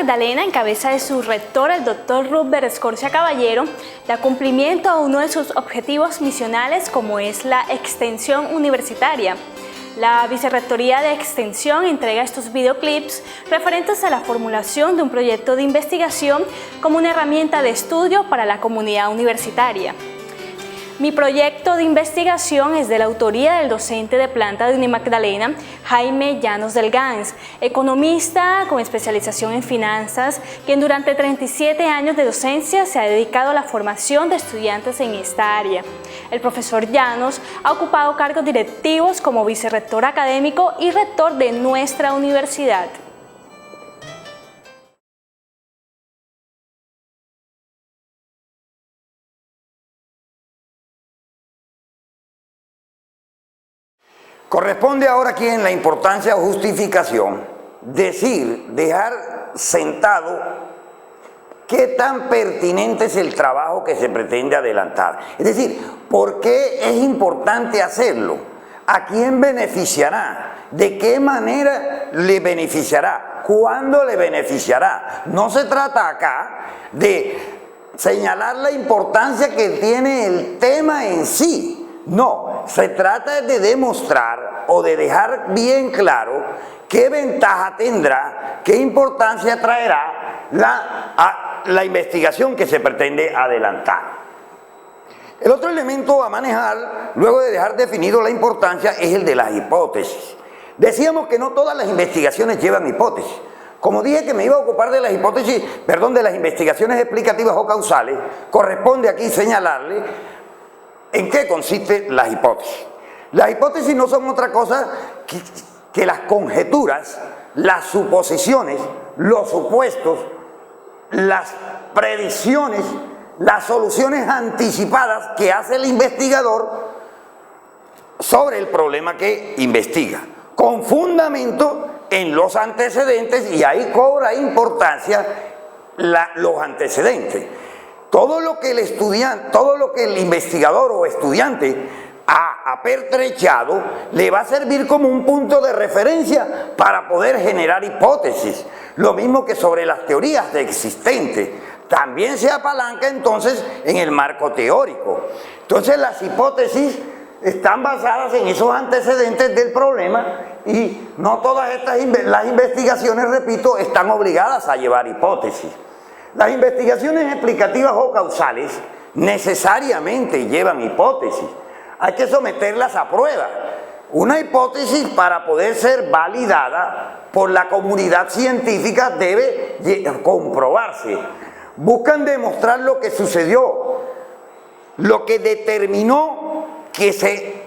Magdalena, en cabeza de su rector, el doctor Rutger Scorza Caballero, da cumplimiento a uno de sus objetivos misionales, como es la extensión universitaria. La Vicerrectoría de Extensión entrega estos videoclips referentes a la formulación de un proyecto de investigación como una herramienta de estudio para la comunidad universitaria. Mi proyecto de investigación es de la autoría del docente de planta de Unimagdalena, Jaime Llanos del Gans, economista con especialización en finanzas, quien durante 37 años de docencia se ha dedicado a la formación de estudiantes en esta área. El profesor Llanos ha ocupado cargos directivos como vicerrector académico y rector de nuestra universidad. Corresponde ahora aquí en la importancia o justificación dejar sentado qué tan pertinente es el trabajo que se pretende adelantar. Es decir, ¿por qué es importante hacerlo? ¿A quién beneficiará? ¿De qué manera le beneficiará? ¿Cuándo le beneficiará? No se trata acá de señalar la importancia que tiene el tema en sí. No, se trata de demostrar o de dejar bien claro qué ventaja tendrá, qué importancia traerá la investigación que se pretende adelantar. El otro elemento a manejar, luego de dejar definido la importancia, es el de las hipótesis. Decíamos que no todas las investigaciones llevan hipótesis. Como dije que me iba a ocupar de las hipótesis, de las investigaciones explicativas o causales, corresponde aquí señalarle ¿en qué consiste las hipótesis? Las hipótesis no son otra cosa que las conjeturas, las suposiciones, los supuestos, las predicciones, las soluciones anticipadas que hace el investigador sobre el problema que investiga, con fundamento en los antecedentes, y ahí cobra importancia los antecedentes. Todo lo que el investigador o estudiante ha pertrechado le va a servir como un punto de referencia para poder generar hipótesis. Lo mismo que sobre las teorías existentes. También se apalanca entonces en el marco teórico. Entonces las hipótesis están basadas en esos antecedentes del problema, y no todas las investigaciones, repito, están obligadas a llevar hipótesis. Las investigaciones explicativas o causales necesariamente llevan hipótesis. Hay que someterlas a prueba. Una hipótesis, para poder ser validada por la comunidad científica, debe comprobarse. Buscan demostrar lo que sucedió, lo que determinó que se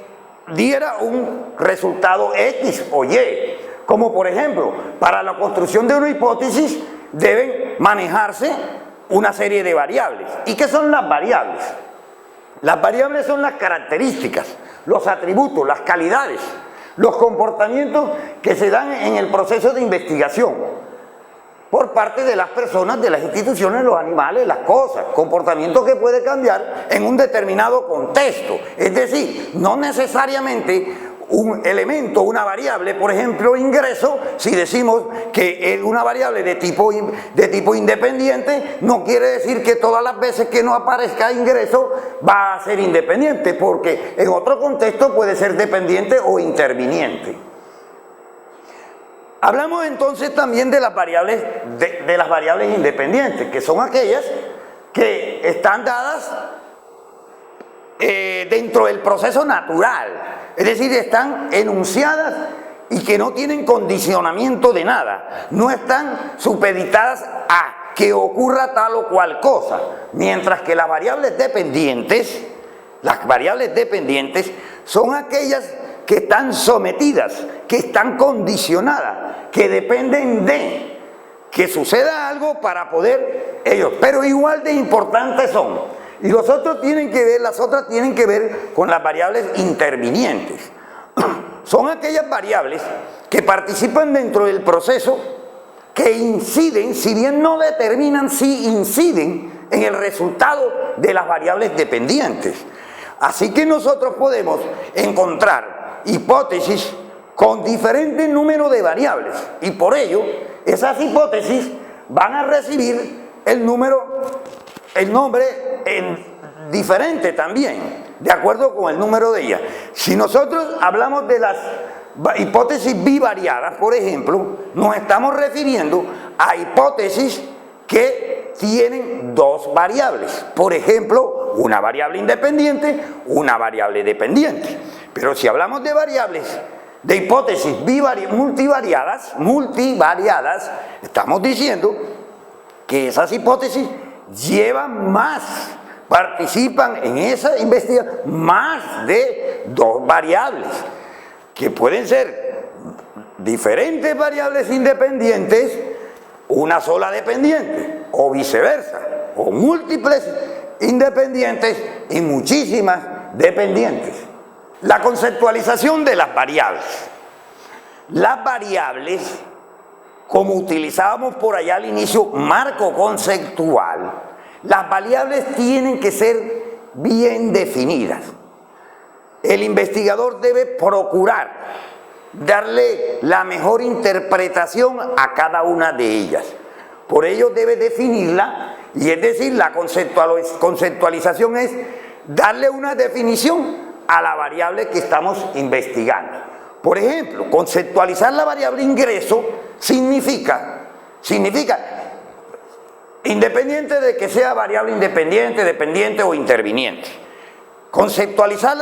diera un resultado X o Y. Como por ejemplo, para la construcción de una hipótesis deben manejarse una serie de variables. ¿Y qué son las variables? Las variables son las características, los atributos, las calidades, los comportamientos que se dan en el proceso de investigación por parte de las personas, de las instituciones, los animales, las cosas, comportamientos que puede cambiar en un determinado contexto. Es decir, no necesariamente un elemento, una variable, por ejemplo, ingreso, si decimos que es una variable de tipo independiente, no quiere decir que todas las veces que no aparezca ingreso va a ser independiente, porque en otro contexto puede ser dependiente o interviniente. Hablamos entonces también de las variables, de las variables independientes, que son aquellas que están dadas dentro del proceso natural, es decir, están enunciadas y que no tienen condicionamiento de nada, no están supeditadas a que ocurra tal o cual cosa, mientras que las variables dependientes son aquellas que están sometidas, que están condicionadas, que dependen de que suceda algo para poder ellos, pero igual de importantes son. Y las otras tienen que ver con las variables intervinientes. Son aquellas variables que participan dentro del proceso, que inciden, si bien no determinan, sí inciden en el resultado de las variables dependientes. Así que nosotros podemos encontrar hipótesis con diferente número de variables, y por ello esas hipótesis van a recibir el nombre diferente también, de acuerdo con el número de ellas. Si nosotros hablamos de las hipótesis bivariadas, por ejemplo, nos estamos refiriendo a hipótesis que tienen dos variables. Por ejemplo, una variable independiente, una variable dependiente. Pero si hablamos de variables, de hipótesis multivariadas, estamos diciendo que esas hipótesis llevan más, participan en esa investigación más de dos variables, que pueden ser diferentes variables independientes, una sola dependiente, o viceversa, o múltiples independientes y muchísimas dependientes. La conceptualización de las variables. Las variables, como utilizábamos por allá al inicio, marco conceptual, las variables tienen que ser bien definidas. El investigador debe procurar darle la mejor interpretación a cada una de ellas. Por ello debe definirla, y es decir, la conceptualización es darle una definición a la variable que estamos investigando. Por ejemplo, conceptualizar la variable ingreso significa, independiente de que sea variable independiente, dependiente o interviniente. Conceptualizar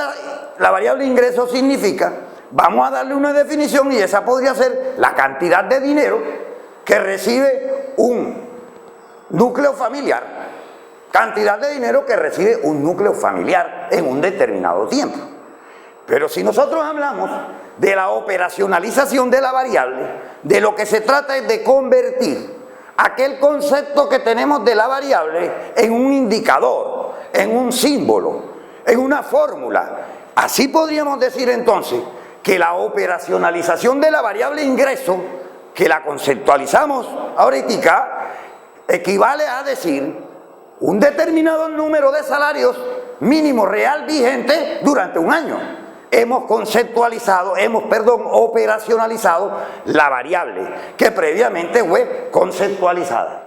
la variable ingreso significa, vamos a darle una definición, y esa podría ser la cantidad de dinero que recibe un núcleo familiar, cantidad de dinero que recibe un núcleo familiar en un determinado tiempo. Pero si nosotros hablamos de la operacionalización de la variable, de lo que se trata es de convertir aquel concepto que tenemos de la variable en un indicador, en un símbolo, en una fórmula. Así podríamos decir entonces que la operacionalización de la variable ingreso, que la conceptualizamos ahorita, equivale a decir un determinado número de salarios mínimo real vigente durante un año. Hemos operacionalizado la variable que previamente fue conceptualizada.